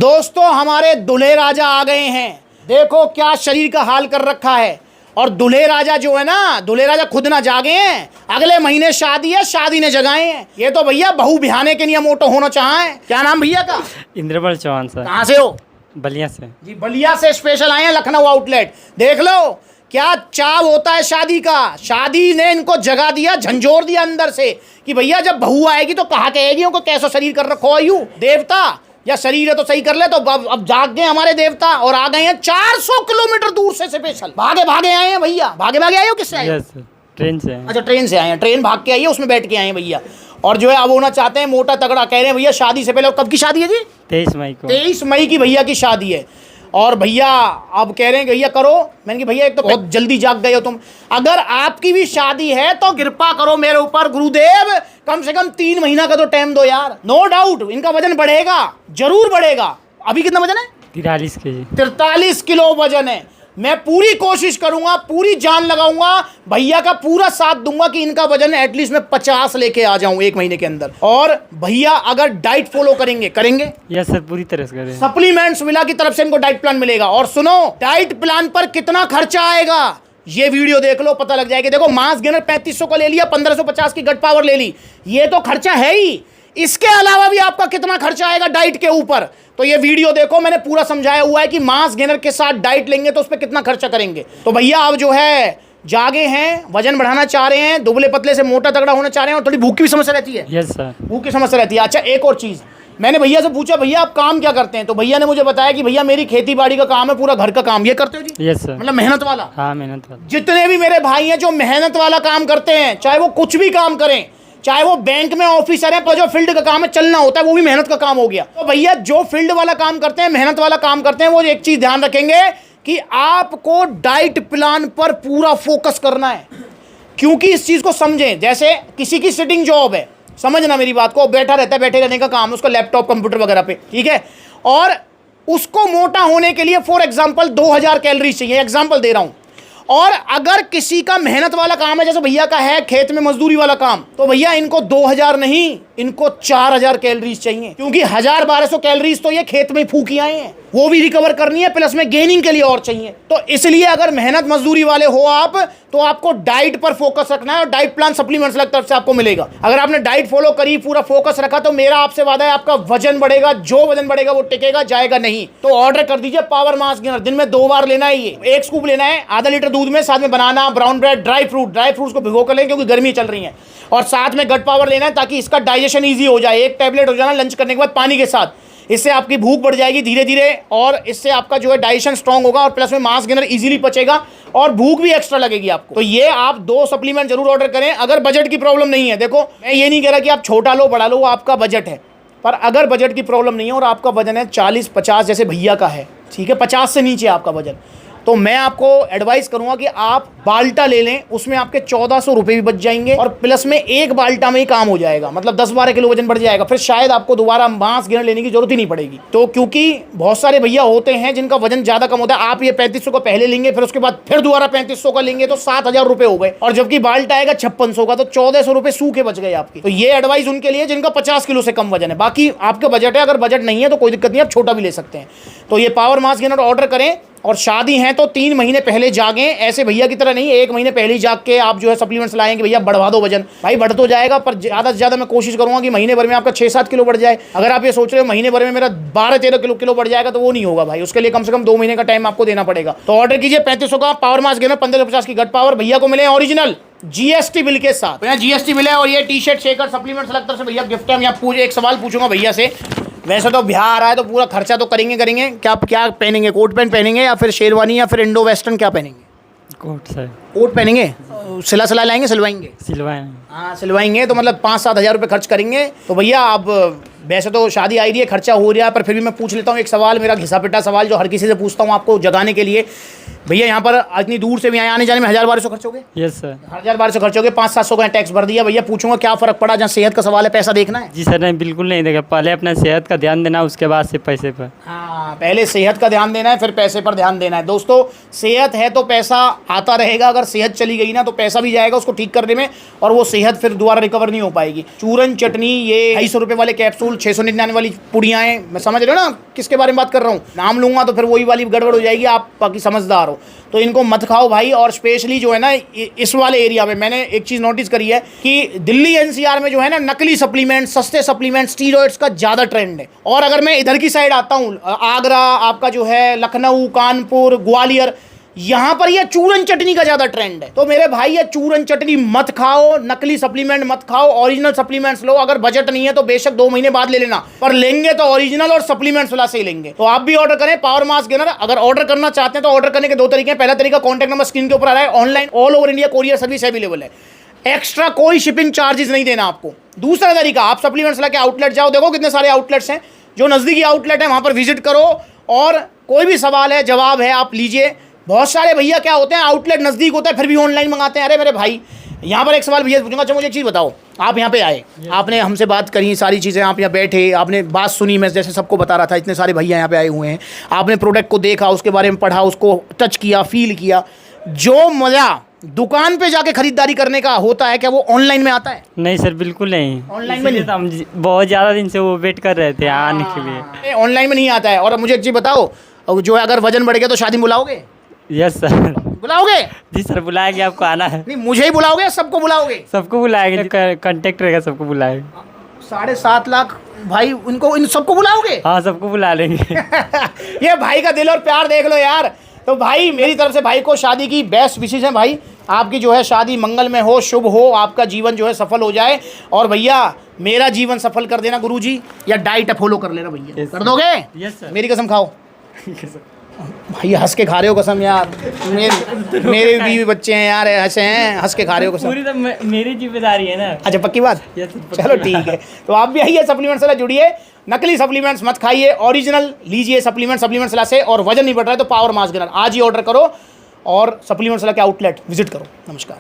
दोस्तों हमारे दूल्हे राजा आ गए हैं। देखो क्या शरीर का हाल कर रखा है। और दूल्हे राजा जो है ना, दूल्हे राजा खुद ना जागे हैं। अगले महीने शादी है, शादी ने जगाए हैं। ये तो भैया बहू बिहाने के लिए मोटो होना चाहे। क्या नाम भैया का? इंद्रपाल चौहान सर। कहाँ से हो? बलिया से जी, बलिया से स्पेशल आए हैं, लखनऊ आउटलेट। देख लो क्या चाव होता है शादी का। शादी ने इनको जगा दिया, झंझोर दिया अंदर से कि भैया जब बहू आएगी तो कहा कहेगी उनको कैसा शरीर कर रखो है। देवता या शरीर है तो सही कर ले। तो अब जाग गए हमारे देवता और आ गए हैं 400 किलोमीटर दूर से स्पेशल। भागे भागे आए हैं भैया। भागे भागे आए हो? किससे आए? यस सर, ट्रेन से। अच्छा, ट्रेन से आए हैं। ट्रेन भाग के आई है, उसमें बैठ के आए हैं भैया। और जो है अब होना चाहते हैं मोटा तगड़ा। कह रहे हैं भैया शादी से पहले। और कब की शादी है जी? 23 मई को। 23 मई की भैया की शादी है। और भैया अब कह रहे हैं भैया करो। मैंने कहा भैया एक तो बहुत जल्दी जाग गए हो तुम। अगर आपकी भी शादी है तो कृपा करो मेरे ऊपर गुरुदेव, कम से कम 3 महीना का तो टाइम दो यार। नो डाउट इनका वजन बढ़ेगा, जरूर बढ़ेगा। अभी कितना वजन है? 43 kg। 43 किलो वजन है। मैं पूरी कोशिश करूंगा, पूरी जान लगाऊंगा, भैया का पूरा साथ दूंगा कि इनका वजन एटलीस्ट मैं 50 लेके आ जाऊं 1 महीने के अंदर। और भैया अगर डाइट फॉलो करेंगे यस सर, पूरी तरह से करें। सप्लीमेंट्स मिला की तरफ से इनको डाइट प्लान मिलेगा। और सुनो, डाइट प्लान पर कितना खर्चा आएगा ये वीडियो देख लो, पता लग जाएगा। देखो मास गेनर 3500 का ले लिया, 1550 की गट पावर ले ली, ये तो खर्चा है ही। इसके अलावा भी आपका कितना खर्चा आएगा डाइट के ऊपर, तो ये वीडियो देखो। मैंने पूरा समझाया हुआ है कि मास गेनर के साथ डाइट लेंगे तो उस पर कितना खर्चा करेंगे। तो भैया अब जो है जागे हैं, वजन बढ़ाना चाह रहे हैं, दुबले पतले से मोटा तगड़ा होना चाह रहे हैं। और थोड़ी भूख की भी समस्या रहती है। यस सर, भूख की समस्या रहती है। अच्छा एक और चीज़, मैंने भैया से पूछा भैया आप काम क्या करते हैं? तो भैया ने मुझे बताया कि भैया मेरी खेती बाड़ी का काम है, पूरा घर का काम। ये करते हो जी? Yes sir. मतलब मेहनत वाला? हाँ, मेहनत वाला। जितने भी मेरे भाई हैं जो मेहनत वाला काम करते हैं, चाहे वो कुछ भी काम करें, चाहे वो बैंक में ऑफिसर है, पर जो फील्ड का काम है चलना होता है, वो भी मेहनत का काम हो गया। तो भैया जो फील्ड वाला काम करते हैं, मेहनत वाला काम करते हैं, वो एक चीज ध्यान रखेंगे कि आपको डाइट प्लान पर पूरा फोकस करना है। क्योंकि इस चीज को समझें, जैसे किसी की सिटिंग जॉब है, समझना मेरी बात को, बैठा रहता है, बैठे रहने का काम है उसका, लैपटॉप कंप्यूटर वगैरह पे, ठीक है। और उसको मोटा होने के लिए फॉर एग्जाम्पल 2000 कैलोरी चाहिए, एग्जाम्पल दे रहा हूं। और अगर किसी का मेहनत वाला काम है, जैसे भैया का है खेत में मजदूरी वाला काम, तो भैया इनको 2000 नहीं, इनको 4000 कैलोरीज चाहिए। क्योंकि 1000-1200 कैलोरीज तो ये खेत में फूकी आए हैं, वो भी रिकवर करनी है, प्लस में गेनिंग के लिए और चाहिए। तो इसलिए अगर मेहनत मजदूरी वाले हो आप, तो आपको डाइट पर फोकस रखना है। और डाइट प्लान सप्लीमेंट्स की तरफ से आपको मिलेगा। अगर आपने डाइट फॉलो करी, पूरा फोकस रखा, तो मेरा आपसे वादा है आपका वजन बढ़ेगा। जो वजन बढ़ेगा वो टिकेगा, जाएगा नहीं। तो ऑर्डर कर दीजिए पावर मास गेनर। दिन में 2 बार लेना है ये। 1 स्कूप लेना है, आधा लीटर दूध में, साथ में बनाना, ब्राउन ब्रेड, ड्राई फ्रूट्स को भिगो कर लें क्योंकि गर्मी चल रही है। और साथ में गट पावर लेना है ताकि इसका डाइजेशन ईजी हो जाए। 1 टैबलेट हो जाना लंच करने के बाद पानी के साथ। इससे आपकी भूख बढ़ जाएगी धीरे धीरे, और इससे आपका जो है डाइजेशन स्ट्रांग होगा, और प्लस में मास गेनर इजीली पचेगा और भूख भी एक्स्ट्रा लगेगी आपको। तो ये आप 2 सप्लीमेंट जरूर ऑर्डर करें अगर बजट की प्रॉब्लम नहीं है। देखो मैं ये नहीं कह रहा कि आप छोटा लो बड़ा लो, वो आपका बजट है। पर अगर बजट की प्रॉब्लम नहीं है और आपका वजन है 40-50 जैसे भैया का है, ठीक है, 50 से नीचे आपका वजन, तो मैं आपको एडवाइस करूंगा कि आप बाल्टा ले लें। उसमें आपके 1400 रुपये भी बच जाएंगे, और प्लस में 1 बाल्टा में ही काम हो जाएगा। मतलब 10-12 किलो वजन बढ़ जाएगा। फिर शायद आपको दोबारा मास गेनर लेने की जरूरत ही नहीं पड़ेगी। तो क्योंकि बहुत सारे भैया होते हैं जिनका वजन ज्यादा कम होता है। आप ये 3500 का पहले लेंगे, फिर उसके बाद फिर दोबारा 3500 का लेंगे, तो 7000 रुपये हो गए। और जबकि बाल्टा आएगा 5600 का, तो 1400 रुपये सूखे बच गए आपके। तो ये एडवाइस उनके लिए जिनका 50 किलो से कम वजन है। बाकी आपका बजट है, अगर बजट नहीं है तो कोई दिक्कत नहीं, आप छोटा भी ले सकते हैं। तो ये पावर मास गेनर ऑर्डर करें। और शादी है तो 3 महीने पहले जागें, ऐसे भैया की तरह नहीं 1 महीने पहले ही जाग के आप जो है सप्लीमेंट्स लाएंगे भैया बढ़वा दो वजन। भाई बढ़ तो जाएगा, पर ज़्यादा से ज़्यादा मैं कोशिश करूंगा कि महीने भर में आपका 6-7 किलो बढ़ जाए। अगर आप ये सोच रहे हो महीने भर में मेरा 12-13 किलो बढ़ जाएगा, तो वो नहीं होगा भाई। उसके लिए कम से कम 2 महीने का टाइम आपको देना पड़ेगा। तो ऑर्डर कीजिए 3500 का पावर मास गेनर, 1550 की गट पावर। भैया को मिले ओरिजिनल GST बिल के साथ। भैया GST बिल है, और ये टी-शर्ट शेकर सप्लीमेंट्स अलग तरफ से भैया गिफ्ट है। मैं आपको एक सवाल पूछूंगा भैया से। वैसे तो ब्याह आ रहा है तो पूरा खर्चा तो करेंगे। क्या पहनेंगे? कोट पैंट पहनेंगे या फिर शेरवानी या फिर इंडो वेस्टर्न, क्या पहनेंगे? Coat sir. कोट पहनेंगे। सिला लाएंगे, सिलवाएंगे? सिलवाएं। हाँ सिलवाएंगे, तो मतलब 5-7 हज़ार रुपये खर्च करेंगे। तो भैया अब वैसे तो शादी आई रही है, खर्चा हो रहा है, पर फिर भी मैं पूछ लेता हूँ एक सवाल, मेरा घिसा पिटा सवाल जो हर किसी से पूछता हूँ आपको जगाने के लिए। भैया यहाँ पर इतनी दूर से भी आने जाने में 1000-1200 खर्च हो गए? Yes sir. 1000-1200 खर्च हो गए, 500-700 का टैक्स भर दिया। भैया पूछूंगा क्या फ़र्क पड़ा? जहाँ सेहत का सवाल है, पैसा देखना है? जी सर, नहीं बिल्कुल नहीं देखा। पहले अपना सेहत का ध्यान देना, उसके बाद से पैसे पर। हाँ, पहले सेहत का ध्यान देना है, फिर पैसे पर ध्यान देना है। दोस्तों सेहत है तो पैसा आता रहेगा। अगर सेहत चली गई ना तो पैसा भी जाएगा उसको ठीक करने में, और वो सेहत फिर दोबारा रिकवर नहीं हो पाएगी। चूरन चटनी, ये 250 रुपये वाले कैप्सूल कैप्सूल 699 वाली पुड़ियाँ हैं, मैं समझ रहे हो ना किसके बारे में बात कर रहा हूँ। नाम लूँगा तो फिर वही वाली गड़बड़ हो जाएगी, आप बाकी समझदार हो, तो इनको मत खाओ भाई। और स्पेशली जो है ना इस वाले एरिया में मैंने एक चीज़ नोटिस करी है कि दिल्ली एनसीआर में जो है ना नकली सप्लीमेंट, सस्ते सप्लीमेंट, स्टीरॉइड्स का ज़्यादा ट्रेंड है। और अगर मैं इधर की साइड आता हूँ, आगरा आपका जो है, लखनऊ, कानपुर, ग्वालियर, यहाँ पर यह चूरन चटनी का ज़्यादा ट्रेंड है। तो मेरे भाई ये चूरन चटनी मत खाओ, नकली सप्लीमेंट मत खाओ, ओरिजिनल सप्लीमेंट्स लो। अगर बजट नहीं है तो बेशक 2 महीने बाद ले लेना, पर लेंगे तो ओरिजिनल और सप्लीमेंट्स वाला से ही लेंगे। तो आप भी ऑर्डर करें पावर मास गेनर। अगर ऑर्डर करना चाहते हैं तो ऑर्डर करने के 2 तरीके हैं। पहला तरीका, कॉन्टैक्ट नंबर स्क्रीन के ऊपर आ रहा है, online all over India courier service available है, एक्स्ट्रा कोई शिपिंग चार्जेस नहीं देना आपको। दूसरा तरीका, आप सप्लीमेंट्स लाके आउटलेट जाओ, देखो कितने सारे आउटलेट्स हैं, जो नज़दीकी आउटलेट है वहाँ पर विजिट करो और कोई भी सवाल है, जवाब है, आप लीजिए। बहुत सारे भैया क्या होते हैं, आउटलेट नज़दीक होता है फिर भी ऑनलाइन मंगाते हैं। अरे मेरे भाई, यहाँ पर एक सवाल भैया पूछूंगा, अच्छा मुझे एक चीज़ बताओ, आप यहाँ पे आए, आपने हमसे बात करी, सारी चीज़ें, आप यहाँ बैठे, आपने बात सुनी, मैं जैसे सबको बता रहा था, इतने सारे भैया यहाँ पे आए हुए हैं, आपने प्रोडक्ट को देखा, उसके बारे में पढ़ा, उसको टच किया, फील किया, जो मज़ा दुकान पे जाके खरीदारी करने का होता है, क्या वो ऑनलाइन में आता है? नहीं सर, बिल्कुल नहीं। ऑनलाइन में नहीं? तो हम बहुत ज़्यादा दिन से वो वेट कर रहे थे आने के लिए। ऑनलाइन में नहीं आता है। और मुझे एक चीज़ बताओ, जो है अगर वजन बढ़ गया तो शादी में बुलाओगे? Yes sir. बुलाओगे? जी सर, बुलाएंगे, आपको आना है। नहीं, मुझे ही बुलाओगे, सबको बुलाओगे? सबको बुलाएंगे, कांटेक्ट रहेगा सबको बुलाएंगे। 7.5 लाख भाई, उनको इन सबको बुलाओगे? हाँ, सबको बुला लेंगे। ये भाई का दिल और प्यार देख लो यार। तो भाई मेरी तरफ से भाई को शादी की बेस्ट विशेष है भाई, आपकी जो है शादी मंगल में हो, शुभ हो, आपका जीवन जो है सफल हो जाए। और भैया मेरा जीवन सफल कर देना गुरुजी, या डाइट फॉलो कर लेना भैया। कर दोगे? Yes sir. मेरी कसम खाओ। भाई हंस के खा रहे हो कसम यार, मेरे भी बच्चे हैं यार, ऐसे हैं, हंस के खा रहे हो कसम। पूरी तो मेरी जिम्मेदारी है ना। अच्छा पक्की बात? Yes sir. चलो ठीक है, तो आप भी आइए सप्लीमेंट्स वाला जुड़िए, नकली सप्लीमेंट्स मत खाइए, ओरिजिनल लीजिए सप्लीमेंट्स वाला से। और वजन नहीं बढ़ रहा है तो पावर मास गेनर आज ही ऑर्डर करो और सप्लीमेंट्स वाला के आउटलेट विजिट करो। नमस्कार।